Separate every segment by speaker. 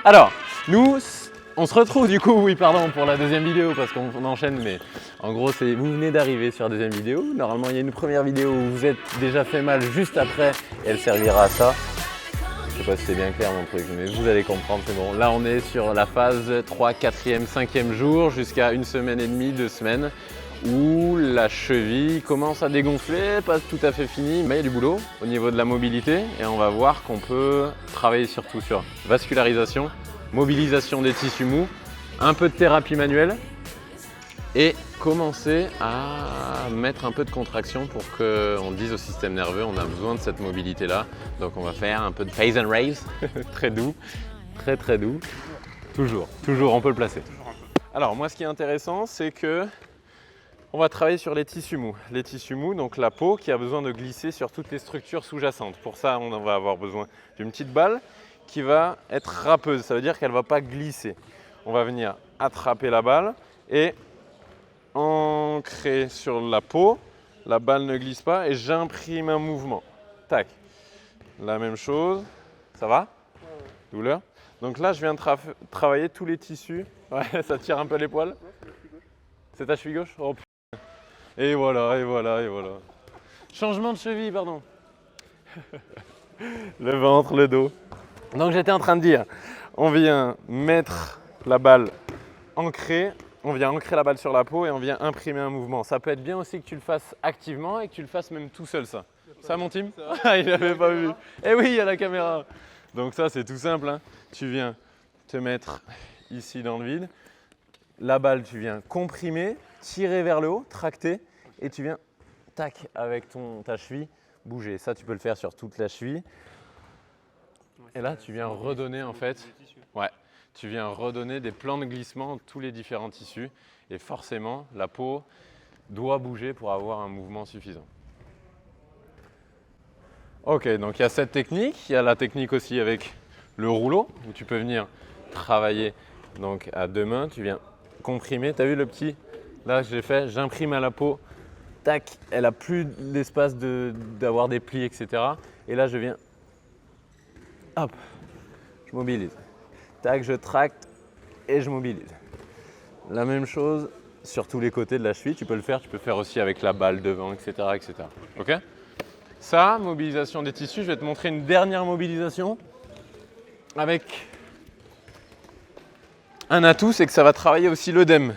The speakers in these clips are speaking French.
Speaker 1: Alors, nous, on se retrouve du coup, oui pardon, pour la deuxième vidéo parce qu'on enchaîne, mais en gros c'est vous venez d'arriver sur la deuxième vidéo. Normalement il y a une première vidéo où vous êtes déjà fait mal juste après et elle servira à ça. Je sais pas si c'est bien clair mon truc, mais vous allez comprendre, c'est bon. Là on est sur la phase 3, 4e, 5e jour jusqu'à 1 semaine et demie, 2 semaines où la cheville commence à dégonfler, pas tout à fait fini, mais il y a du boulot au niveau de la mobilité et on va voir qu'on peut travailler surtout sur vascularisation, mobilisation des tissus mous, un peu de thérapie manuelle et commencer à mettre un peu de contraction pour qu'on dise au système nerveux on a besoin de cette mobilité là. Donc on va faire un peu de phase and raise, très doux, très doux, toujours on peut le placer. Alors moi ce qui est intéressant c'est que on va travailler sur les tissus mous. Les tissus mous, donc la peau qui a besoin de glisser sur toutes les structures sous-jacentes. Pour ça, on va avoir besoin d'une petite balle qui va être râpeuse. Ça veut dire qu'elle ne va pas glisser. On va venir attraper la balle et ancrer sur la peau. La balle ne glisse pas et j'imprime un mouvement. Tac. La même chose. Ça va? Douleur? Donc là, je viens de travailler tous les tissus. Ouais, ça tire un peu les poils. C'est ta cheville gauche? Oh, et voilà. Changement de cheville, pardon. Le ventre, le dos. Donc j'étais en train de dire, on vient mettre la balle ancrée, on vient ancrer la balle sur la peau et on vient imprimer un mouvement. Ça peut être bien aussi que tu le fasses activement et que tu le fasses même tout seul ça. Ça mon team? Il n'avait pas vu. Eh oui, il y a la caméra. Donc ça c'est tout simple, hein. Tu viens te mettre ici dans le vide. La balle, tu viens comprimer, tirer vers le haut, tracter et tu viens, tac, avec ta cheville, bouger. Ça, tu peux le faire sur toute la cheville. Et là, tu viens redonner en fait, tu viens redonner des plans de glissement dans tous les différents tissus. Et forcément, la peau doit bouger pour avoir un mouvement suffisant. Ok, donc il y a cette technique. Il y a la technique aussi avec le rouleau, où tu peux venir travailler donc à deux mains. Tu viens comprimer, tu as vu le petit? Là, j'ai fait, j'imprime à la peau, tac, elle n'a plus l'espace d'avoir des plis, etc. Et là, je viens, hop, je mobilise. Tac, je tracte et je mobilise. La même chose sur tous les côtés de la cheville, tu peux le faire aussi avec la balle devant, etc. etc. Ok? Ça, mobilisation des tissus, je vais te montrer une dernière mobilisation avec un atout, c'est que ça va travailler aussi l'œdème.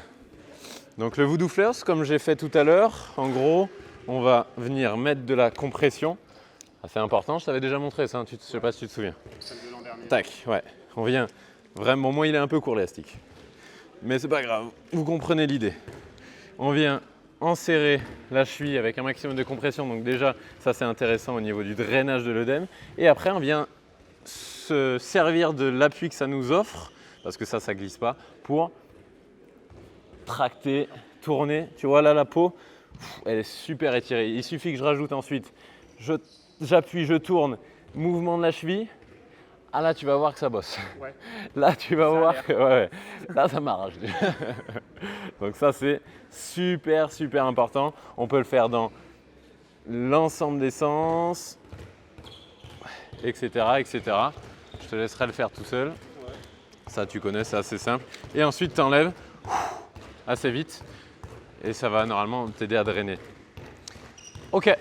Speaker 1: Donc le Voodoo Flares, comme j'ai fait tout à l'heure, en gros, on va venir mettre de la compression. C'est important, je t'avais déjà montré ça, je ne sais pas si tu te souviens.
Speaker 2: Celle de l'an dernier.
Speaker 1: Tac, ouais, on vient vraiment, moi il est un peu court l'élastique. Mais c'est pas grave, vous comprenez l'idée. On vient enserrer la cheville avec un maximum de compression, donc déjà ça c'est intéressant au niveau du drainage de l'œdème. Et après on vient se servir de l'appui que ça nous offre, parce que ça glisse pas, pour tracter, tourner. Tu vois là la peau, elle est super étirée. Il suffit que je rajoute ensuite, j'appuie, je tourne, mouvement de la cheville. Ah là tu vas voir que ça bosse.
Speaker 2: Ouais.
Speaker 1: Là tu vas voir que là ça m'arrache. Donc ça c'est super important. On peut le faire dans l'ensemble des sens, etc. Je te laisserai le faire tout seul. Ouais. Ça tu connais, c'est assez simple. Et ensuite tu enlèves assez vite et ça va normalement t'aider à drainer. Ok,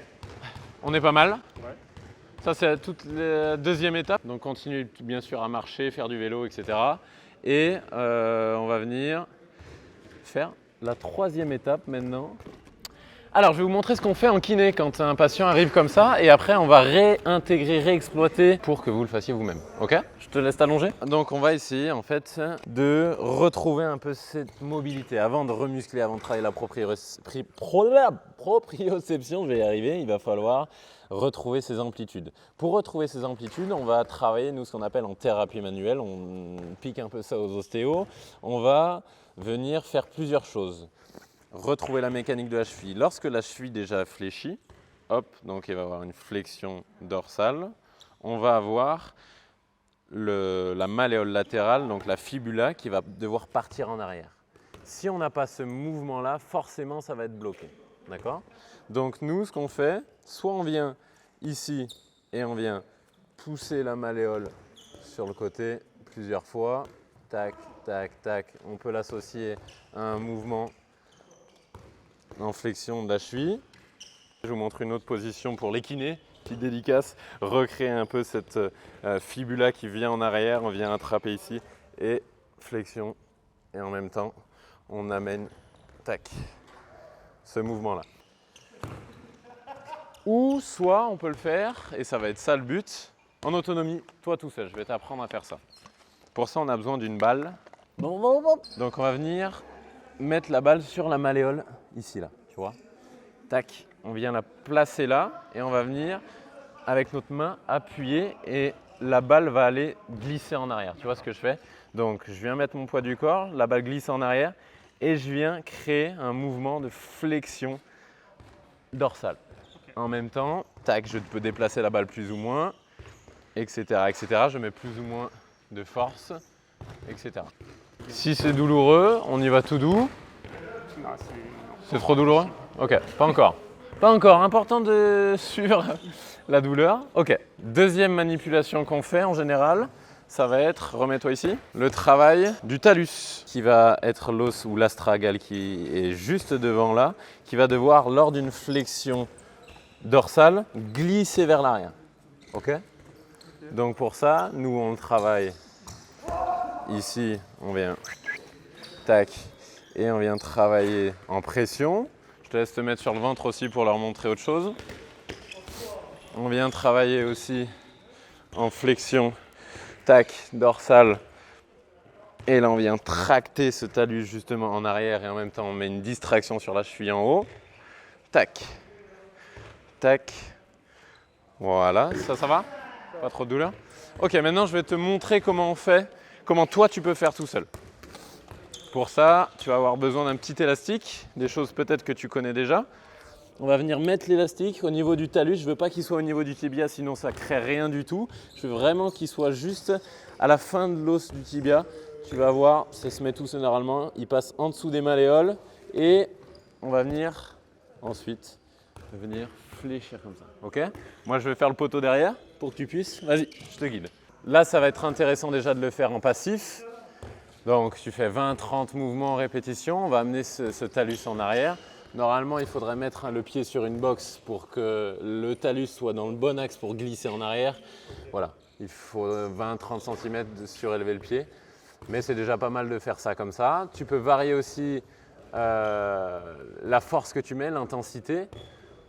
Speaker 1: on est pas mal. Ouais. Ça c'est toute la deuxième étape. Donc continue bien sûr à marcher, faire du vélo, etc. Et on va venir faire la troisième étape maintenant. Alors, je vais vous montrer ce qu'on fait en kiné quand un patient arrive comme ça et après on va réintégrer, réexploiter pour que vous le fassiez vous-même. Ok? Je te laisse t'allonger. Donc on va essayer en fait de retrouver un peu cette mobilité avant de remuscler, avant de travailler la proprioception, je vais y arriver, il va falloir retrouver ses amplitudes. Pour retrouver ces amplitudes, on va travailler nous ce qu'on appelle en thérapie manuelle, on pique un peu ça aux ostéos, on va venir faire plusieurs choses. Retrouver la mécanique de la cheville. Lorsque la cheville déjà fléchit, hop, donc il va y avoir une flexion dorsale, on va avoir la malléole latérale, donc la fibula qui va devoir partir en arrière. Si on n'a pas ce mouvement-là, forcément ça va être bloqué. D'accord? Donc nous, ce qu'on fait, soit on vient ici et on vient pousser la malléole sur le côté, plusieurs fois. Tac, tac, tac. On peut l'associer à un mouvement en flexion de la cheville. Je vous montre une autre position pour l'équiné, petite dédicace, recréer un peu cette fibula qui vient en arrière, on vient attraper ici et flexion et en même temps on amène, tac, ce mouvement-là. Ou soit on peut le faire, et ça va être ça le but, en autonomie, toi tout seul, je vais t'apprendre à faire ça. Pour ça on a besoin d'une balle, donc on va venir mettre la balle sur la malléole ici là, tu vois. Tac, on vient la placer là et on va venir avec notre main appuyer et la balle va aller glisser en arrière. Tu vois ce que je fais? Donc je viens mettre mon poids du corps, la balle glisse en arrière et je viens créer un mouvement de flexion dorsale. En même temps, tac, je peux déplacer la balle plus ou moins, etc., etc. Je mets plus ou moins de force, etc. Si c'est douloureux, on y va tout doux.
Speaker 2: Non,
Speaker 1: C'est trop douloureux? Ok, pas encore. Pas encore, important de suivre la douleur. Ok, deuxième manipulation qu'on fait en général, ça va être, remets-toi ici, le travail du talus, qui va être l'os ou l'astragale qui est juste devant là, qui va devoir, lors d'une flexion dorsale, glisser vers l'arrière. Ok? Donc pour ça, nous on travaille ici, on vient, tac, et on vient travailler en pression. Je te laisse te mettre sur le ventre aussi pour leur montrer autre chose. On vient travailler aussi en flexion, tac, dorsale. Et là, on vient tracter ce talus justement en arrière et en même temps, on met une distraction sur la cheville en haut. Tac, tac. Voilà, ça va? Pas trop de douleur? Ok, maintenant, je vais te montrer comment on fait, comment toi, tu peux faire tout seul. Pour ça, tu vas avoir besoin d'un petit élastique, des choses peut-être que tu connais déjà. On va venir mettre l'élastique au niveau du talus. Je ne veux pas qu'il soit au niveau du tibia, sinon ça ne crée rien du tout. Je veux vraiment qu'il soit juste à la fin de l'os du tibia. Tu vas voir, ça se met tout seul normalement. Il passe en dessous des malléoles et on va venir ensuite fléchir comme ça. Ok? Moi, je vais faire le poteau derrière pour que tu puisses. Vas-y, je te guide. Là, ça va être intéressant déjà de le faire en passif. Donc tu fais 20-30 mouvements en répétition, on va amener ce talus en arrière. Normalement, il faudrait mettre le pied sur une box pour que le talus soit dans le bon axe pour glisser en arrière. Voilà, il faut 20-30 cm de surélever le pied. Mais c'est déjà pas mal de faire ça comme ça. Tu peux varier aussi la force que tu mets, l'intensité.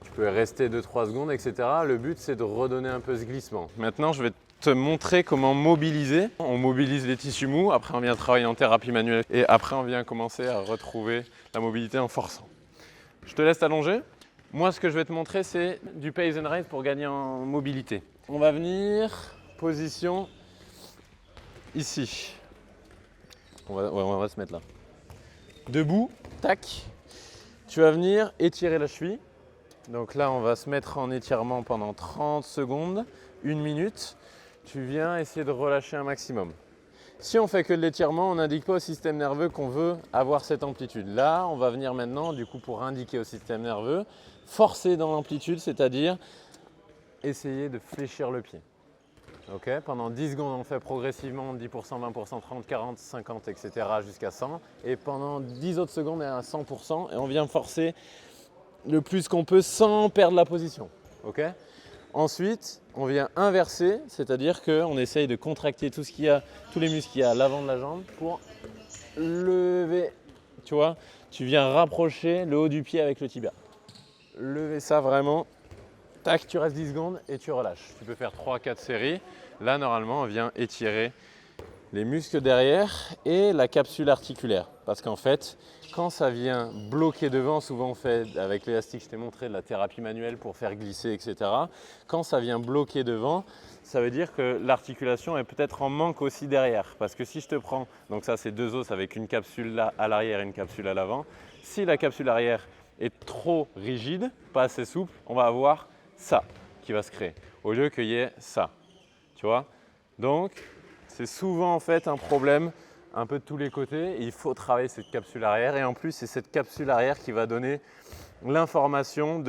Speaker 1: Tu peux rester 2-3 secondes, etc. Le but, c'est de redonner un peu ce glissement. Maintenant, je vais te montrer comment mobiliser. On mobilise les tissus mous, après on vient travailler en thérapie manuelle et après on vient commencer à retrouver la mobilité en forçant. Je te laisse t'allonger. Moi, ce que je vais te montrer, c'est du pace and raise pour gagner en mobilité. On va venir, position ici. On va se mettre là. Debout, tac. Tu vas venir étirer la cheville. Donc là, on va se mettre en étirement pendant 30 secondes, 1 minute. Tu viens essayer de relâcher un maximum. Si on fait que de l'étirement, on n'indique pas au système nerveux qu'on veut avoir cette amplitude. Là, on va venir maintenant, du coup, pour indiquer au système nerveux, forcer dans l'amplitude, c'est-à-dire essayer de fléchir le pied. Okay, pendant 10 secondes, on fait progressivement 10%, 20%, 30, 40, 50, etc. jusqu'à 100. Et pendant 10 autres secondes, on est à 100% et on vient forcer le plus qu'on peut sans perdre la position. Okay. Ensuite, on vient inverser, c'est-à-dire qu'on essaye de contracter tous les muscles qu'il y a à l'avant de la jambe pour lever. Tu vois, tu viens rapprocher le haut du pied avec le tibia. Lever ça vraiment. Tac, tu restes 10 secondes et tu relâches. Tu peux faire 3-4 séries. Là, normalement, on vient étirer les muscles derrière et la capsule articulaire. Parce qu'en fait, quand ça vient bloquer devant, souvent on fait avec l'élastique, je t'ai montré de la thérapie manuelle pour faire glisser, etc. Quand ça vient bloquer devant, ça veut dire que l'articulation est peut-être en manque aussi derrière. Parce que si je te prends, donc ça c'est 2 os avec une capsule là à l'arrière et une capsule à l'avant. Si la capsule arrière est trop rigide, pas assez souple, on va avoir ça qui va se créer, au lieu qu'il y ait ça. Tu vois? Donc, c'est souvent en fait un problème un peu de tous les côtés. Il faut travailler cette capsule arrière et en plus, c'est cette capsule arrière qui va donner l'information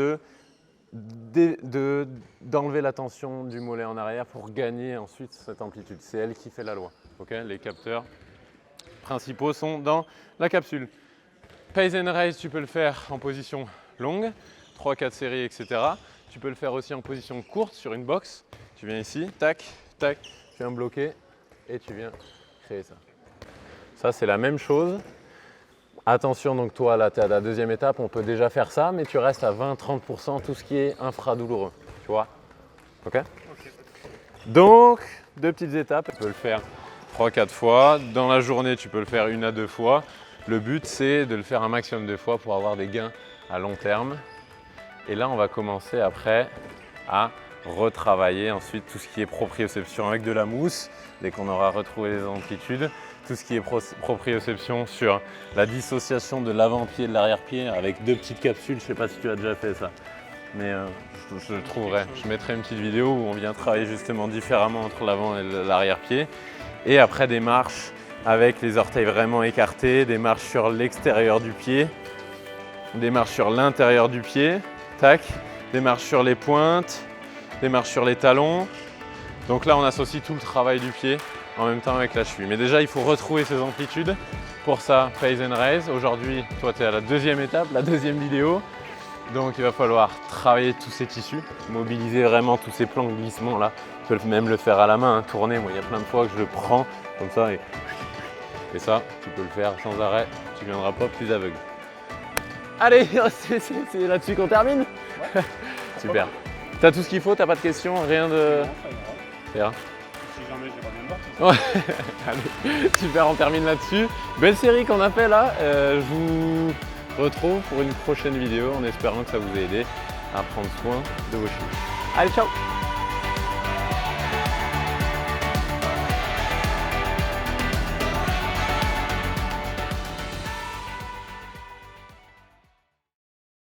Speaker 1: d'enlever la tension du mollet en arrière pour gagner ensuite cette amplitude. C'est elle qui fait la loi. Okay, les capteurs principaux sont dans la capsule. Pace and raise, tu peux le faire en position longue, 3-4 séries, etc. Tu peux le faire aussi en position courte sur une box. Tu viens ici, tac, tac, tu viens bloquer et tu viens créer ça. Ça, c'est la même chose. Attention, donc toi, là, tu es à la deuxième étape, on peut déjà faire ça, mais tu restes à 20-30% tout ce qui est infra-douloureux, tu vois. Ok? Donc, 2 petites étapes, tu peux le faire 3-4 fois. Dans la journée, tu peux le faire 1 à 2 fois. Le but, c'est de le faire un maximum de fois pour avoir des gains à long terme. Et là, on va commencer après à retravailler ensuite tout ce qui est proprioception avec de la mousse, dès qu'on aura retrouvé les amplitudes. Tout ce qui est proprioception sur la dissociation de l'avant-pied et de l'arrière-pied avec 2 petites capsules. Je ne sais pas si tu as déjà fait ça, mais je le trouverai. Je mettrai une petite vidéo où on vient travailler justement différemment entre l'avant et l'arrière-pied. Et après des marches avec les orteils vraiment écartés, des marches sur l'extérieur du pied, des marches sur l'intérieur du pied, tac, des marches sur les pointes, des marches sur les talons. Donc là, on associe tout le travail du pied en même temps avec la cheville. Mais déjà, il faut retrouver ces amplitudes. Pour ça, pace and raise. Aujourd'hui, toi, tu es à la deuxième étape, la deuxième vidéo. Donc, il va falloir travailler tous ces tissus, mobiliser vraiment tous ces plans de glissement là. Tu peux même le faire à la main, hein, tourner. Moi, il y a plein de fois que je le prends comme ça et ça, tu peux le faire sans arrêt. Tu ne viendras pas plus aveugle. Allez, c'est là-dessus qu'on termine. Ouais. Super. Tu as tout ce qu'il faut, tu n'as pas de questions, rien de… Rien.
Speaker 2: Si jamais je reviens de voir.
Speaker 1: Allez, super, on termine là-dessus. Belle série qu'on a fait là. Je vous retrouve pour une prochaine vidéo en espérant que ça vous ait aidé à prendre soin de vos chevilles. Allez, ciao!